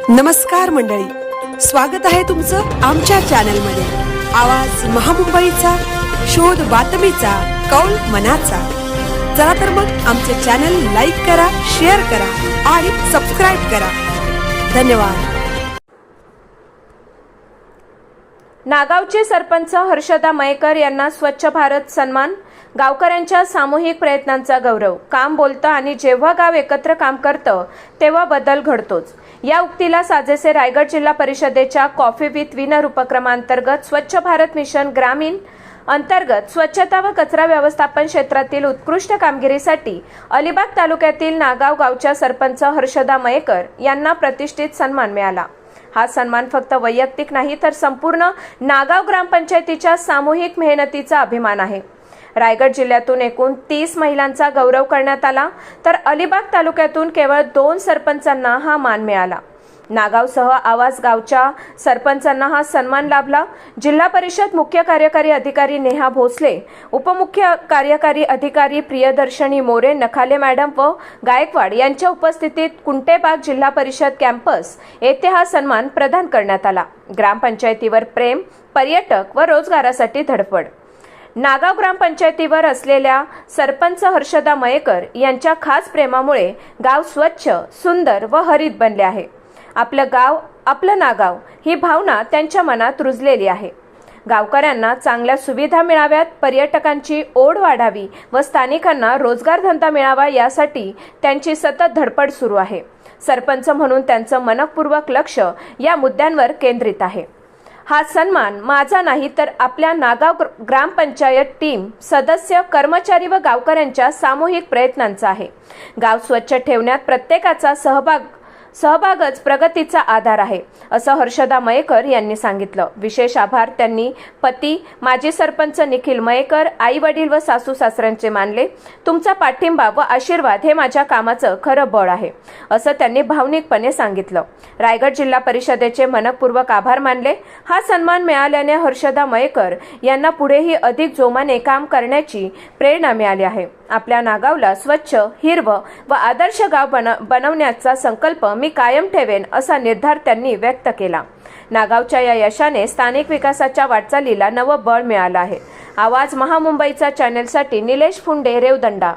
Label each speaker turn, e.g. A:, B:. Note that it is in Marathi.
A: नमस्कार मंडळी, स्वागत आहे तुमचं आमच्या चॅनलमध्ये। आवाज महामुंबईचा, शोध बातमीचा, कौल मनाचा। चला तर मग आमचे चॅनल लाईक करा, शेअर करा आणि सबस्क्राइब करा। धन्यवाद।
B: नागावचे सरपंच हर्षदा मयेकर यांना स्वच्छ भारत सन्मान। गावकऱ्यांच्या सामूहिक प्रयत्नांचा गौरव। काम बोलतं आणि जेव्हा गाव एकत्र काम करतं तेव्हा बदल घडतोच। या उक्तीला साजेसे रायगड जिल्हा परिषदेच्या कॉफी विथ विनर उपक्रमांतर्गत स्वच्छ भारत मिशन ग्रामीण अंतर्गत स्वच्छता व कचरा व्यवस्थापन क्षेत्रातील उत्कृष्ट कामगिरीसाठी अलिबाग तालुक्यातील नागाव गावच्या सरपंच हर्षदा मयेकर यांना प्रतिष्ठित सन्मान मिळाला। हा सन्मान फक्त वैयक्तिक नाही तर संपूर्ण नागाव ग्रामपंचायतीच्या सामूहिक मेहनतीचा अभिमान आहे। रायगड जिल्ह्यातून एकूण 30 महिलांचा गौरव करण्यात आला, तर अलिबाग तालुक्यातून केवळ 2 सरपंचांना हा मान मिळाला। नागावसह आवाज गावच्या सरपंचांना हा सन्मान लाभला। जिल्हा परिषद मुख्य कार्यकारी अधिकारी नेहा भोसले, उपमुख्य कार्यकारी अधिकारी प्रियदर्शनी मोरे नखाले मॅडम व गायकवाड यांच्या उपस्थितीत कुंटेबाग जिल्हा परिषद कॅम्पस येथे हा सन्मान प्रदान करण्यात आला। ग्रामपंचायतीवर प्रेम, पर्यटक व रोजगारासाठी धडपड। नागाव ग्रामपंचायतीवर असलेल्या सरपंच हर्षदा मयेकर यांच्या खास प्रेमामुळे गाव स्वच्छ, सुंदर व हरित बनले आहे। आपलं गाव आपलं नागाव ही भावना त्यांच्या मनात रुजलेली आहे। गावकऱ्यांना चांगल्या सुविधा मिळाव्यात, पर्यटकांची ओढ वाढावी व स्थानिकांना रोजगार धंदा मिळावा यासाठी त्यांची सतत धडपड सुरू आहे। सरपंच म्हणून त्यांचं मनपूर्वक लक्ष या मुद्द्यांवर केंद्रित आहे। हा सन्मान माझा नाही तर आपल्या नागाव ग्रामपंचायत टीम सदस्य, कर्मचारी व गावकऱ्यांच्या सामूहिक प्रयत्नांचा आहे। गाव स्वच्छ ठेवण्यात प्रत्येकाचा सहभागच प्रगतीचा आधार आहे, असं हर्षदा मयेकर यांनी सांगितलं। विशेष आभार त्यांनी पती माजी सरपंच निखिल मयेकर, आई वडील व सासू सासऱ्यांचे मानले। तुमचा पाठिंबा व आशीर्वाद हे माझ्या कामाचं खरं बळ आहे, असं त्यांनी भावनिकपणे सांगितलं। रायगड जिल्हा परिषदेचे मनपूर्वक आभार मानले। हा सन्मान मिळाल्याने हर्षदा मयेकर यांना पुढेही अधिक जोमाने काम करण्याची प्रेरणा मिळाली आहे। आपल्या नागावला स्वच्छ, हिरवं व आदर्श गाव बनवण्याचा संकल्प मी कायम ठेवेन, असा निर्धार त्यांनी व्यक्त केला। नागावच्या या यशाने स्थानिक विकासाच्या वाटचालीला नवं बळ मिळालं आहे। आवाज महामुंबईचा चॅनेलसाठी निलेश फुंडे, रेवदंडा।